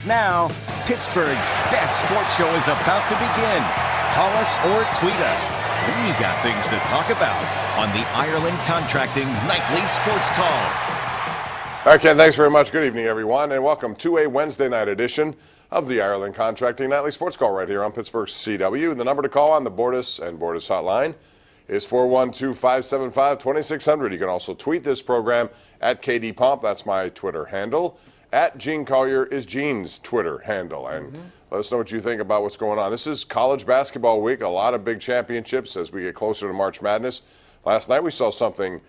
Now, Pittsburgh's best sports show is about to begin. Call us or tweet us. We got things to talk about on the Ireland Contracting Nightly Sports Call. All right, Ken, thanks very much. Good evening, everyone, and welcome to a Wednesday night edition of the Ireland Contracting Nightly Sports Call right here on Pittsburgh CW. The number to call on the Bordas and Bordas hotline is 412-575-2600. You can also tweet this program at KD Pomp. That's my Twitter handle. At Gene Collier is Gene's Twitter handle. And let us know what you think about what's going on. This is college basketball week. A lot of big championships as we get closer to March Madness. Last night we saw something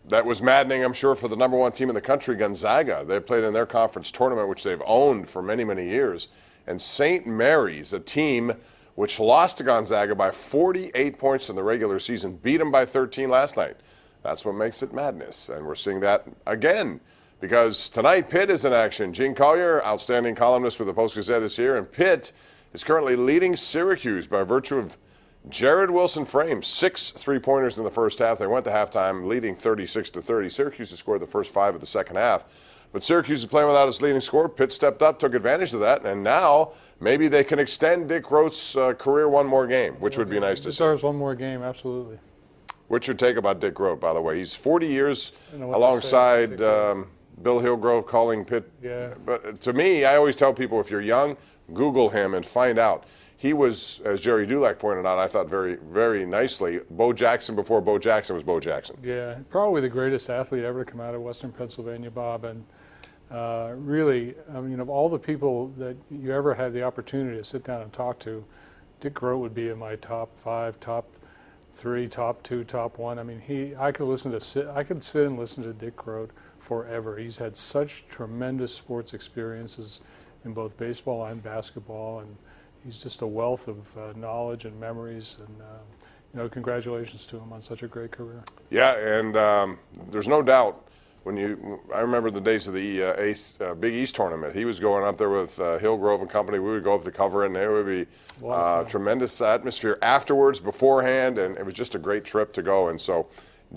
that was maddening, I'm sure, for the number one team in the country, Gonzaga. They played in their conference tournament, which they've owned for many, many years. And St. Mary's, a team which lost to Gonzaga by 48 points in the regular season, beat them by 13 last night. That's what makes it madness. And we're seeing that again because tonight Pitt is in action. Gene Collier, outstanding columnist with the Post-Gazette, is here. And Pitt is currently leading Syracuse by virtue of Jared Wilson frames 6 3-pointers in the first half. They went to halftime leading 36-30. Syracuse has scored the first 5 of the second half. But Syracuse is playing without its leading scorer. Pitt stepped up, took advantage of that, and now maybe they can extend Dick Rote's career one more game, which would be nice to see. Deserves one more game, absolutely. What's your take about Dick Rote, by the way? He's 40 years alongside Bill Hillgrove calling Pitt. Yeah. But to me, I always tell people if you're young, Google him and find out. He was, as Jerry Dulac pointed out, I thought very, very nicely, Bo Jackson before Bo Jackson was Bo Jackson. Yeah, probably the greatest athlete ever to come out of Western Pennsylvania, Bob. And really, I mean, of all the people that you ever had the opportunity to sit down and talk to, Dick Rote would be in my top 5, top 3, top 2, top 1. I mean, I could sit and listen to Dick Rote forever. He's had such tremendous sports experiences in both baseball and basketball, and he's just a wealth of knowledge and memories, and congratulations to him on such a great career. Yeah, and there's no doubt I remember the days of the Big East tournament. He was going up there with Hillgrove and company. We would go up to cover it, and there would be tremendous atmosphere afterwards, beforehand, and it was just a great trip to go. And so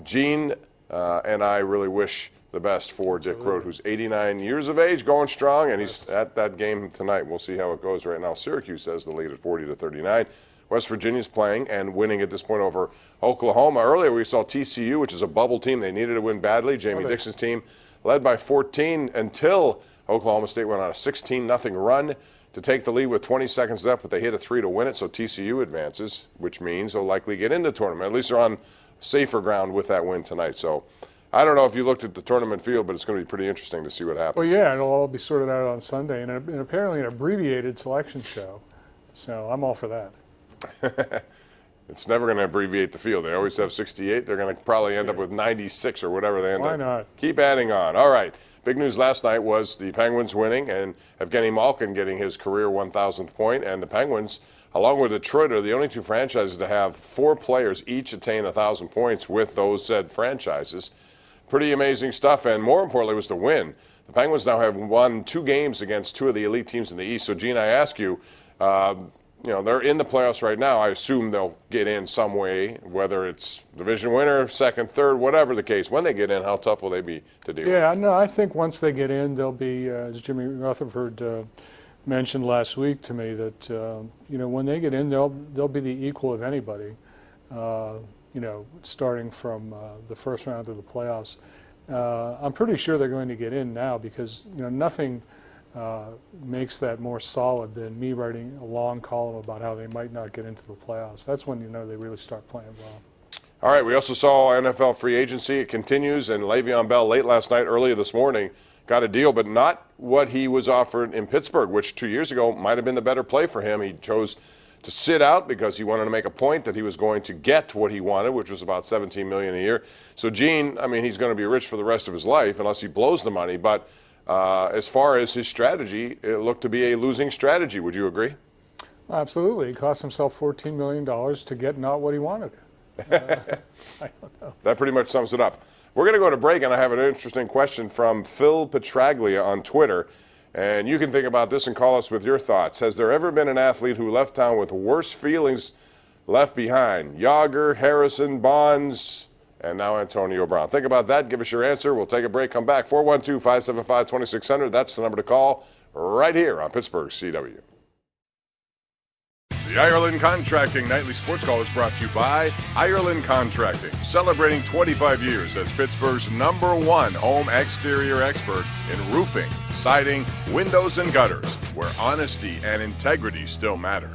Gene and I really wish the best for Dick Rote, who's 89 years of age, going strong, and he's at that game tonight. We'll see how it goes right now. Syracuse has the lead at 40-39. West Virginia's playing and winning at this point over Oklahoma. Earlier we saw TCU, which is a bubble team. They needed to win badly. Jamie Dixon's team led by 14 until Oklahoma State went on a 16-0 run to take the lead with 20 seconds left, but they hit a 3 to win it, so TCU advances, which means they'll likely get into the tournament. At least they're on safer ground with that win tonight. So I don't know if you looked at the tournament field, but it's going to be pretty interesting to see what happens. Well, yeah, it'll all be sorted out on Sunday, and apparently an abbreviated selection show. So I'm all for that. It's never going to abbreviate the field. They always have 68. They're going to probably end up with 96 or whatever they end up. Why not? Keep adding on. All right. Big news last night was the Penguins winning and Evgeny Malkin getting his career 1,000th point. And the Penguins, along with Detroit, are the only 2 franchises to have 4 players each attain 1,000 points with those said franchises. Pretty amazing stuff, and more importantly was the win. The Penguins now have won 2 games against 2 of the elite teams in the East. So, Gene, I ask you, they're in the playoffs right now. I assume they'll get in some way, whether it's division winner, second, third, whatever the case. When they get in, how tough will they be to deal with? Yeah, no, I think once they get in, they'll be, as Jimmy Rutherford mentioned last week to me, that when they get in, they'll be the equal of anybody. Starting from the first round of the playoffs. I'm pretty sure they're going to get in now because, nothing makes that more solid than me writing a long column about how they might not get into the playoffs. That's when they really start playing well. All right, we also saw NFL free agency. It continues, and Le'Veon Bell late last night, early this morning, got a deal, but not what he was offered in Pittsburgh, which 2 years ago might have been the better play for him. He chose to sit out because he wanted to make a point that he was going to get what he wanted, which was about $17 million a year. So Gene, he's going to be rich for the rest of his life unless he blows the money. But as far as his strategy, it looked to be a losing strategy. Would you agree? Absolutely. He cost himself $14 million to get not what he wanted. I don't know. That pretty much sums it up. We're going to go to break, and I have an interesting question from Phil Petraglia on Twitter. And you can think about this and call us with your thoughts. Has there ever been an athlete who left town with worse feelings left behind? Yager, Harrison, Bonds, and now Antonio Brown. Think about that. Give us your answer. We'll take a break. Come back. 412-575-2600. That's the number to call. right here on Pittsburgh CW. The Ireland Contracting Nightly Sports Call is brought to you by Ireland Contracting, celebrating 25 years as Pittsburgh's #1 home exterior expert in roofing, siding, windows, and gutters, where honesty and integrity still matter.